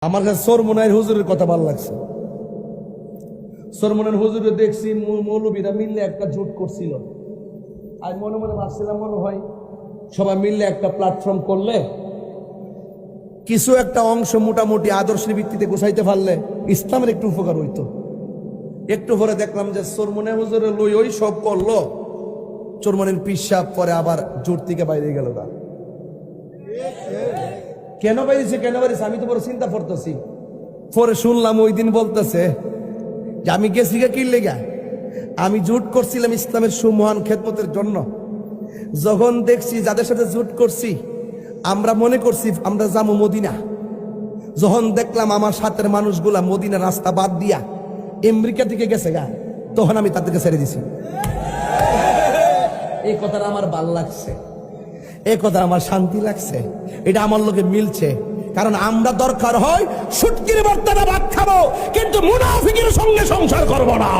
আমার কাছে সরমুনাইর হুজুরের কথা ভালো লাগছে। সরমুনাইর হুজুরে দেখছি মৌলবীরা মিললে একটা জোট করছিল। আর মনে মনে ভাবছিলাম, মনে হয় সবাই মিললে একটা প্ল্যাটফর্ম করলে কিছু একটা অংশ মোটামুটি আদর্শের ভিত্তিতে গোছাইতে পারলে ইসলামের একটু উপকার হইতো। একটু পরে দেখলাম যে সরমুনাইর হুজুরে লই ওই সব করলো, চরমনের পিসাব পরে আবার জোট থেকে বাইরে গেল। না কেন বাইরেছে আমি তো বড় চিন্তা করতেছি। পরে শুনলাম ওই দিন বলতেছে যে আমি গেছি কি লেগা, আমি জোট করছিলাম ইসলামের সুমহান খেদমতের জন্য। যখন দেখছি যাদের সাথে জোট করছি আমরা মনে করছি আমরা যাবো মদিনা, যখন দেখলাম আমার সাথের মানুষগুলা মদিনা রাস্তা বাদ দিয়া আমেরিকা থেকে গেছে গা, তখন আমি তাদেরকে ছেড়ে দিছি। এই কথাটা আমার ভাল লাগছে, এই কথা আমার শান্তি লাগছে, এটা আমার লোকে মিলছে। কারণ আমরা দরকার হয় শুটকির বর্তাটা ভাত খাবো, কিন্তু মুনাফিকের সঙ্গে সংসার করবো না।